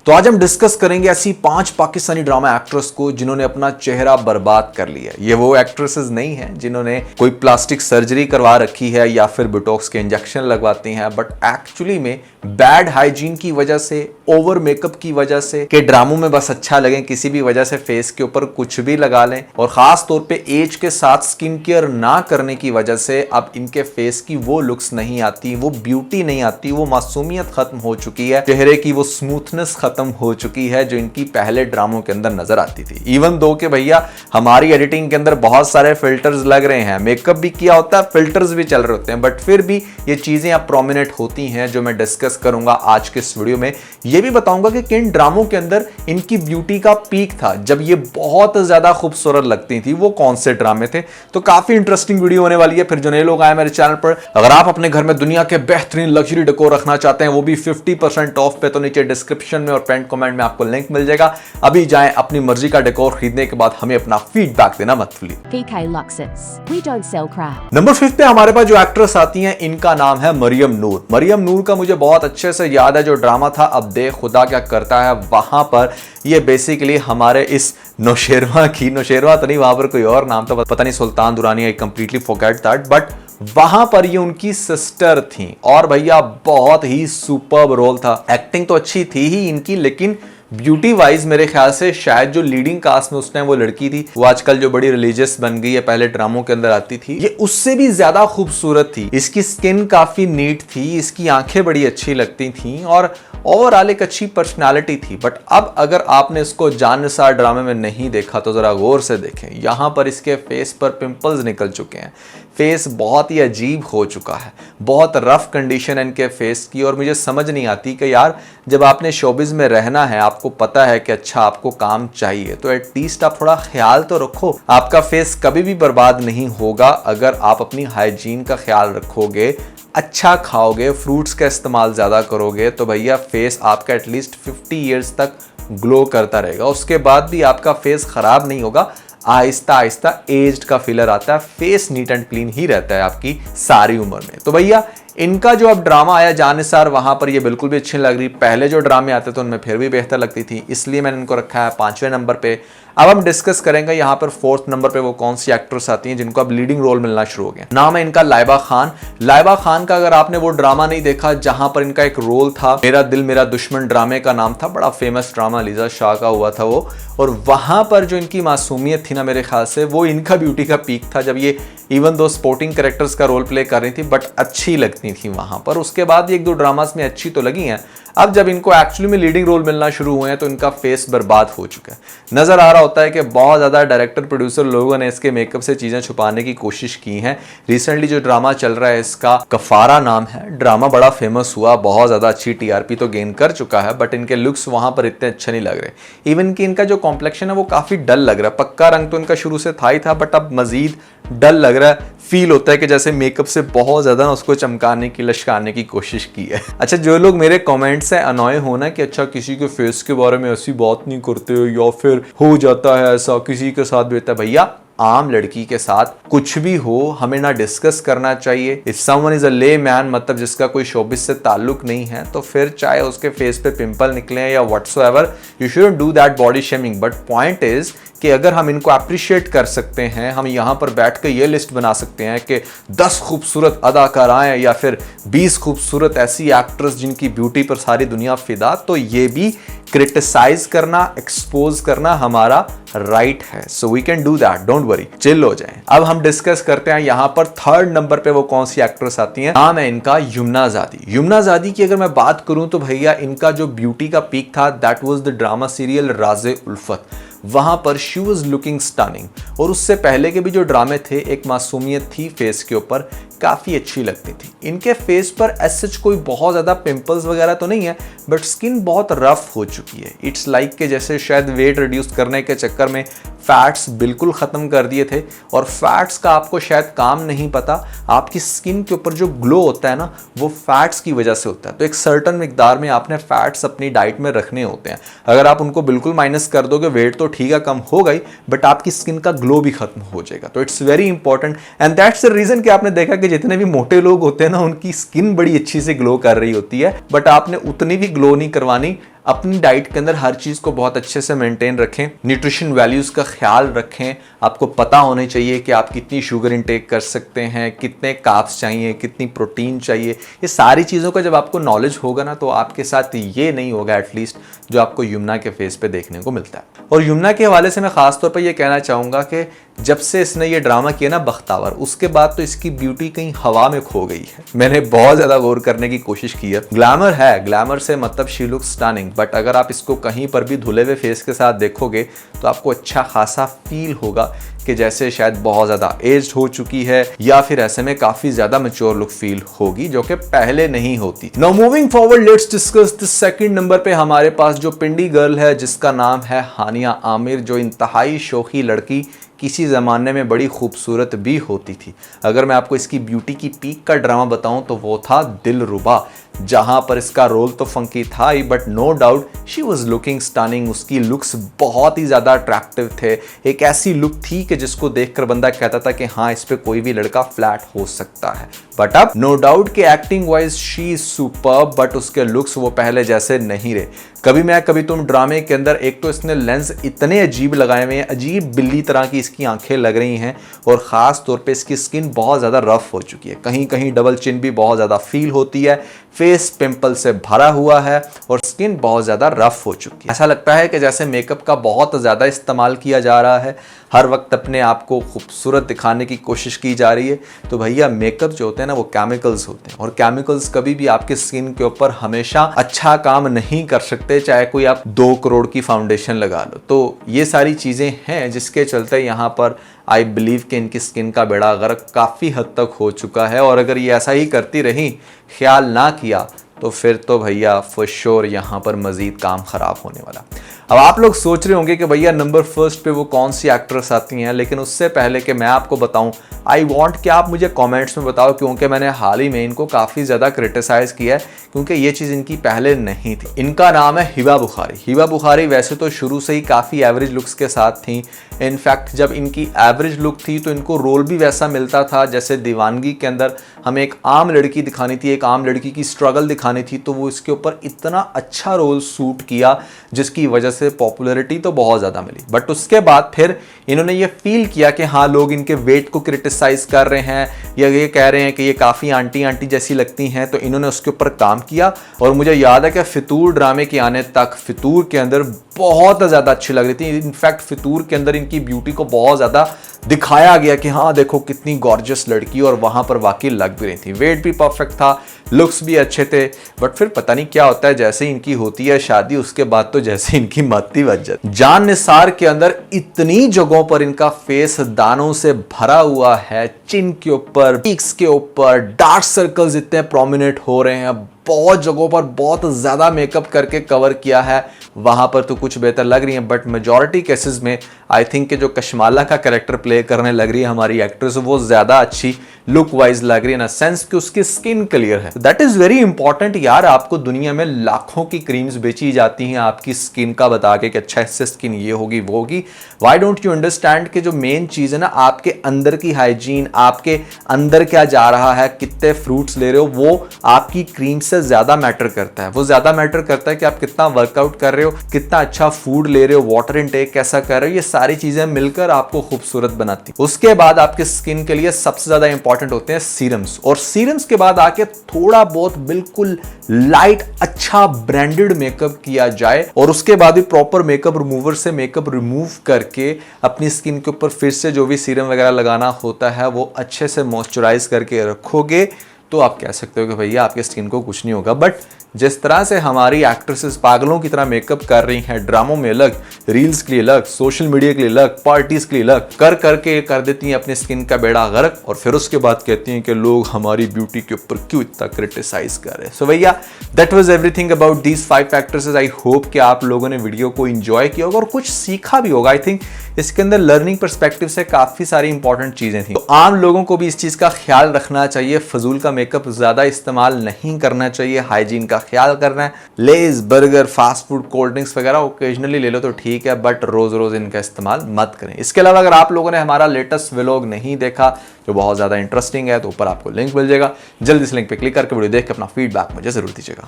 तो आज हम डिस्कस करेंगे ऐसी 5 पाकिस्तानी ड्रामा एक्ट्रेस को जिन्होंने अपना चेहरा बर्बाद कर लिया। ये वो एक्ट्रेसेस नहीं हैं जिन्होंने कोई प्लास्टिक सर्जरी करवा रखी है या फिर बोटॉक्स के इंजेक्शन लगवाती हैं, बट एक्चुअली में बैड हाइजीन की वजह से, ओवर मेकअप की वजह से, के ड्रामों में बस अच्छा लगे, किसी भी वजह से फेस के ऊपर कुछ भी लगा लें, और खास तौर पे एज के साथ स्किन केयर ना करने की वजह से अब इनके फेस की वो लुक्स नहीं आती, वो ब्यूटी नहीं आती, वो मासूमियत खत्म हो चुकी है, चेहरे की वो स्मूथनेस खत्म हो चुकी है जो इनकी पहले ड्रामों के अंदर नजर आती थी। इवन दो के भैया हमारी एडिटिंग के अंदर बहुत सारे फिल्टर्स लग रहे हैं, मेकअप भी किया होता है, फिल्टर्स भी चल रहे होते हैं, बट फिर भी ये चीजें अब प्रोमिनेंट होती हैं जो मैं डिस्कस करूंगा आज के इस वीडियो में। ये भी बताऊंगा कि किन ड्रामों के अंदर इनकी ब्यूटी का पीक था, जब ये बहुत ज्यादा खूबसूरत लगती थी, वो कौन से ड्रामे थे। तो काफी इंटरेस्टिंग वीडियो होने वाली है। फिर जो नए लोग आए मेरे चैनल पर, अगर आप अपने घर में दुनिया के बेहतरीन लग्जरी डेकोर रखना चाहते हैं, वो भी 50% ऑफ पे, तो नीचे डिस्क्रिप्शन में और पेंट कमेंट में आपको लिंक मिल जाएगा। अभी जाएं, अपनी मर्जी का डेकोर खरीदने के बाद हमें अपना फीडबैक देना मत भूलिए। PK Luxus. We don't sell crap. Number 5 पे हमारे पास जो एक्ट्रेस आती हैं, इनका नाम है मरियम नूर। मरियम नूर का मुझे बहुत अच्छे से याद है जो ड्रामा था अब देख खुदा क्या करता है, वहां पर ये बेसिकली हमारे इस नौशेरवा तो नहीं, वहां पर कोई और नाम था, पता नहीं, Sultan Durrani, I completely forget that, but वहां पर ये उनकी सिस्टर थी और भैया बहुत ही सुपर्ब रोल था। एक्टिंग तो अच्छी थी ही इनकी, लेकिन ब्यूटी वाइज मेरे ख्याल से शायद जो लीडिंग कास्ट में उस टाइम वो लड़की थी, वो आजकल जो बड़ी रिलीजियस बन गई है, पहले ड्रामों के अंदर आती थी, ये उससे भी ज्यादा खूबसूरत थी। इसकी स्किन काफी नीट थी, इसकी आंखें बड़ी अच्छी लगती थी और ओवरऑल एक अच्छी पर्सनालिटी थी। बट अब अगर आपने इसको जाननिसार ड्रामे में नहीं देखा तो जरा गौर से देखें। यहां पर इसके फेस पर पिंपल्स निकल चुके हैं, फेस बहुत ही अजीब हो चुका है, बहुत रफ कंडीशन है इनके फेस की। और मुझे समझ नहीं आती कि यार जब आपने शोबिज में रहना है, आपको पता है कि अच्छा आपको काम चाहिए, तो एटलीस्ट आप थोड़ा ख्याल तो रखो। आपका फेस कभी भी बर्बाद नहीं होगा अगर आप अपनी हाइजीन का ख्याल रखोगे, अच्छा खाओगे, फ्रूट्स का इस्तेमाल ज़्यादा करोगे, तो भैया फेस आपका एटलीस्ट 50 ईयर्स तक ग्लो करता रहेगा। उसके बाद भी आपका फेस ख़राब नहीं होगा, आहिस्ता आहिस्ता एज्ड का फीलर आता है, फेस नीट एंड क्लीन ही रहता है आपकी सारी उम्र में। तो भैया इनका जो अब ड्रामा आया जाननिसार, वहां पर ये बिल्कुल भी अच्छी लग रही। पहले जो ड्रामे आते थे उनमें फिर भी बेहतर लगती थी, इसलिए मैंने इनको रखा है 5वें नंबर पे। अब हम डिस्कस करेंगे यहाँ पर 4th नंबर पे वो कौन सी एक्ट्रेस आती हैं जिनको अब लीडिंग रोल मिलना शुरू हो गया। नाम है इनका लाइबा खान। लाइबा खान का अगर आपने वो ड्रामा नहीं देखा जहां पर इनका एक रोल था, मेरा दिल मेरा दुश्मन ड्रामे का नाम था, बड़ा फेमस ड्रामा, लीजा शाह का हुआ था वो, और वहां पर जो इनकी मासूमियत थी ना, मेरे ख्याल से वो इनका ब्यूटी का पीक था, जब ये इवन दो स्पोर्टिंग कैरेक्टर्स का रोल प्ले कर रही थी, बट अच्छी लगती थी वहां पर। उसके बाद एक दो ड्रामास में अच्छी तो लगी हैं, अब जब इनको एक्चुअली में लीडिंग रोल मिलना शुरू हुए हैं तो इनका फेस बर्बाद हो चुका है। नजर आ रहा होता है कि बहुत ज्यादा डायरेक्टर प्रोड्यूसर लोगों ने इसके मेकअप से चीजें छुपाने की कोशिश की हैं। रिसेंटली जो ड्रामा चल रहा है इसका कफारा नाम है, ड्रामा बड़ा फेमस हुआ, बहुत ज्यादा अच्छी टीआरपी तो गेन कर चुका है, बट इनके लुक्स वहां पर इतने अच्छे नहीं लग रहे। इवन कि इनका जो कॉम्प्लेक्शन है वो काफी डल लग रहा है। पक्का रंग तो इनका शुरू से था ही था, बट अब मजीद डल लग रहा है। फील होता है कि जैसे मेकअप से बहुत ज्यादा ना उसको चमकाने की, लश्काने की कोशिश की है। अच्छा, जो लोग मेरे कमेंट से अनॉय होना कि अच्छा किसी के फेस के बारे में ऐसी बात नहीं करते हो या फिर हो जाता है ऐसा, किसी के साथ भी होता है, भैया आम लड़की के साथ कुछ भी हो हमें ना डिस्कस करना चाहिए। इफ समवन इज अ ले मैन, मतलब जिसका कोई शोबिस से ताल्लुक नहीं है, तो फिर चाहे उसके फेस पे पिंपल निकले या whatsoever, you shouldn't do that body shaming. But point is कि अगर हम इनको अप्रिशिएट कर सकते हैं, हम यहाँ पर बैठ के ये लिस्ट बना सकते हैं कि 10 खूबसूरत अदाकाराएं या फिर 20 खूबसूरत ऐसी एक्ट्रेस जिनकी ब्यूटी पर सारी दुनिया फिदा, तो ये भी क्रिटिसाइज करना, एक्सपोज करना हमारा राइट है। So we can do that, don't worry, chill हो जाएं। अब हम डिस्कस करते हैं यहाँ पर 3rd नंबर पे वो कौन सी एक्ट्रेस आती है। नाम है इनका यमुना ज़ादी। यमुना ज़ादी की अगर मैं बात करूं तो भैया इनका जो ब्यूटी का पीक था, that was the drama serial राज़े उल्फत। वहां पर शी वॉज लुकिंग स्टनिंग, और उससे पहले के भी जो ड्रामे थे एक मासूमियत थी फेस के ऊपर, काफी अच्छी लगती थी। इनके फेस पर सच कोई बहुत ज्यादा पिंपल्स वगैरह तो नहीं है, बट स्किन बहुत रफ हो चुकी है। इट्स लाइक के जैसे शायद वेट रिड्यूस करने के चक्कर में फैट्स बिल्कुल खत्म कर दिए थे, और फैट्स का आपको शायद काम नहीं पता, आपकी स्किन के ऊपर जो ग्लो होता है ना, वो फैट्स की वजह से होता है। तो एक सर्टन मिकदार में आपने फैट्स अपनी डाइट में रखने होते हैं। अगर आप उनको बिल्कुल माइनस कर दोगे, वेट तो ठीक है कम हो गई, बट आपकी स्किन का ग्लो भी खत्म हो जाएगा। तो it's very important, and that's the reason कि आपने देखा कि जितने भी मोटे लोग होते हैं ना, उनकी स्किन बड़ी अच्छी से ग्लो कर रही होती है, बट आपने उतनी भी ग्लो नहीं करवानी अपनी डाइट के अंदर हर चीज़ को बहुत अच्छे से मेंटेन रखें, न्यूट्रिशन वैल्यूज़ का ख्याल रखें। आपको पता होने चाहिए कि आप कितनी शुगर इंटेक कर सकते हैं, कितने कार्ब्स चाहिए, कितनी प्रोटीन चाहिए। ये सारी चीज़ों का जब आपको नॉलेज होगा ना, तो आपके साथ ये नहीं होगा एटलीस्ट जो आपको यमुना के फेस पे देखने को मिलता है। और यमुना के हवाले से मैं खास तौर पर यह कहना चाहूँगा कि जब से इसने ये ड्रामा किया ना बख्तावर, उसके बाद तो इसकी ब्यूटी कहीं हवा में खो गई है। मैंने बहुत ज़्यादा गौर करने की कोशिश की है। ग्लैमर है, ग्लैमर से मतलब शी लुक्स स्टनिंग, बट अगर आप इसको कहीं पर भी धुले हुए फेस के साथ देखोगे तो आपको अच्छा खासा फील होगा कि जैसे शायद बहुत ज़्यादा एज्ड हो चुकी है, या फिर ऐसे में काफ़ी ज़्यादा मैच्योर लुक फील होगी, जो कि पहले नहीं होती। Now moving forward, let's discuss the second number पे हमारे पास जो पिंडी गर्ल है जिसका नाम है हानिया आमिर, जो इंतहाई शौकी लड़की किसी ज़माने में बड़ी खूबसूरत भी होती थी। अगर मैं आपको इसकी ब्यूटी की पीक का ड्रामा बताऊं तो वो था दिलरुबा, जहां पर इसका रोल तो फंकी था ही, but no doubt she was looking stunning. उसकी लुक्स बहुत ही ज़्यादा अट्रैक्टिव थे। एक ऐसी लुक थी कि जिसको देखकर बंदा कहता था कि हाँ, इस पे कोई भी लड़का फ्लैट हो सकता है। बट अब नो डाउट कि acting wise she is superb, but उसके लुक्स वो पहले जैसे नहीं रहे। कभी मैं कभी तुम ड्रामे के अंदर, एक तो इसने लेंस इतने अजीब लगाए हुए हैं, अजीब बिल्ली तरह की इसकी आंखें लग रही हैं, और ख़ास तौर पे इसकी स्किन बहुत ज़्यादा रफ हो चुकी है। कहीं कहीं डबल चिन भी बहुत ज़्यादा फील होती है, फेस पिंपल से भरा हुआ है और स्किन बहुत ज़्यादा रफ हो चुकी है। ऐसा लगता है कि जैसे मेकअप का बहुत ज़्यादा इस्तेमाल किया जा रहा है, हर वक्त अपने आप को खूबसूरत दिखाने की कोशिश की जा रही है। तो भैया मेकअप जो होते हैं ना, वो केमिकल्स होते हैं, और केमिकल्स कभी भी आपके स्किन के ऊपर हमेशा अच्छा काम नहीं कर सकते, चाहे कोई आप 2 करोड़ की फाउंडेशन लगा लो। तो ये सारी चीज़ें हैं जिसके चलते यहाँ पर आई बिलीव कि इनकी स्किन का बेड़ा गर्क काफ़ी हद तक हो चुका है, और अगर ये ऐसा ही करती रही, ख्याल ना किया, तो फिर तो भैया फॉर श्योर यहाँ पर मज़ीद काम ख़राब होने वाला। अब आप लोग सोच रहे होंगे कि भैया नंबर फर्स्ट पे वो कौन सी एक्ट्रेस आती हैं, लेकिन उससे पहले कि मैं आपको बताऊं, आई वांट कि आप मुझे कमेंट्स में बताओ, क्योंकि मैंने हाल ही में इनको काफ़ी ज़्यादा क्रिटिसाइज़ किया है, क्योंकि ये चीज़ इनकी पहले नहीं थी। इनका नाम है हिबा बुखारी। हिबा बुखारी वैसे तो शुरू से ही काफ़ी एवरेज लुक्स के साथ थी। इनफैक्ट जब इनकी एवरेज लुक थी तो इनको रोल भी वैसा मिलता था जैसे दीवानगी के अंदर हमें एक आम लड़की दिखानी थी, एक आम लड़की की स्ट्रगल दिखानी थी, तो वो इसके ऊपर इतना अच्छा रोल सूट किया जिसकी वजह से पॉपुलैरिटी तो बहुत ज़्यादा मिली। बट उसके बाद फिर इन्होंने ये फील किया कि हाँ, लोग इनके वेट को क्रिटिसाइज कर रहे हैं, या ये कह रहे हैं कि ये काफ़ी आंटी आंटी जैसी लगती हैं, तो इन्होंने उसके ऊपर काम किया। और मुझे याद है कि फितूर ड्रामे के आने तक फितूर के अंदर बहुत ज़्यादा अच्छी लग रही थी। इनफैक्ट फितूर के अंदर इनकी ब्यूटी को बहुत ज़्यादा दिखाया गया कि हाँ देखो कितनी गॉर्जियस लड़की, और वहाँ पर वाकई लग भी रही थी। वेट भी परफेक्ट था, लुक्स भी अच्छे थे। बट फिर पता नहीं क्या होता है, जैसे इनकी होती है शादी, उसके बाद तो जैसे इनकी मत्ती बच जाती। जान निसार के अंदर इतनी जगहों पर इनका फेस दानों से भरा हुआ है, चिन के ऊपर, पीक्स के ऊपर डार्क सर्कल्स इतने प्रोमिनेंट हो रहे हैं, बहुत जगहों पर बहुत ज़्यादा मेकअप करके कवर किया है, वहाँ पर तो कुछ बेहतर लग रही है। बट मेजॉरिटी केसेस में आई थिंक कि जो कश्माला का कैरेक्टर प्ले करने लग रही है हमारी एक्ट्रेस, वो ज़्यादा अच्छी लुक वाइज लग रही है, ना सेंस कि उसकी स्किन क्लियर है। दैट इज़ वेरी इंपॉर्टेंट यार। आपको दुनिया में लाखों की क्रीम्स बेची जाती हैं आपकी स्किन का बता के कि अच्छा इससे स्किन ये होगी वो होगी। वाई डोंट यू अंडरस्टैंड कि जो मेन चीज़ है ना, आपके अंदर की हाइजीन, आपके अंदर क्या जा रहा है, कितने फ्रूट्स ले रहे हो, वो आपकी क्रीम से ज़्यादा मैटर करता है। वो ज़्यादा मैटर करता है कि आप कितना वर्कआउट कर रहे हो, कितना अच्छा फूड ले रहे हो, वाटर इनटेक कैसा कर रहे हो, ये सारी चीज़ें मिलकर आपको खूबसूरत बनाती हैं। उसके बाद आपके स्किन के लिए सबसे ज़्यादा इंपॉर्टेंट होते हैं सीरम्स, और सीरम्स के बाद आके थोड़ा बहुत बिल्कुल लाइट अच्छा ब्रांडेड मेकअप किया जाए, और उसके बाद भी प्रॉपर मेकअप रिमूवर से मेकअप रिमूव करके अपनी स्किन के ऊपर फिर से जो भी सीरम वगैरह लगाना होता है वो अच्छे से मॉइस्चराइज करके रखोगे, तो आप कह सकते हो कि भैया आपके स्किन को कुछ नहीं होगा। बट जिस तरह से हमारी एक्ट्रेसेस पागलों की तरह मेकअप कर रही हैं, ड्रामों में अलग, रील्स के लिए अलग, सोशल मीडिया के लिए अलग, पार्टीज के लिए अलग, कर करके कर देती हैं अपनी स्किन का बेड़ा गर्क, और फिर उसके बाद कहती हैं कि लोग हमारी ब्यूटी के ऊपर क्यों इतना क्रिटिसाइज कर रहे हैं। सो भैया that was everything about these 5 actresses. I hope कि आप लोगों ने वीडियो को एंजॉय किया होगा और कुछ सीखा भी होगा। आई थिंक इसके अंदर लर्निंग पर्सपेक्टिव से काफ़ी सारी इंपॉर्टेंट चीज़ें थी। तो आम लोगों को भी इस चीज़ का ख्याल रखना चाहिए, फजूल का मेकअप ज़्यादा इस्तेमाल नहीं करना चाहिए, हाइजीन का ख्याल करना है। Lay's, burger, fast food, cold drinks वगैरह ओकेजनली ले लो तो ठीक है, बट रोज़ रोज़ इनका इस्तेमाल मत करें। इसके अलावा अगर आप लोगों ने हमारा लेटेस्ट व्लॉग नहीं देखा जो बहुत ज़्यादा इंटरेस्टिंग है, तो ऊपर आपको लिंक मिल जाएगा, जल्दी इस लिंक पर क्लिक करके वीडियो देख के अपना फीडबैक मुझे ज़रूर दीजिएगा।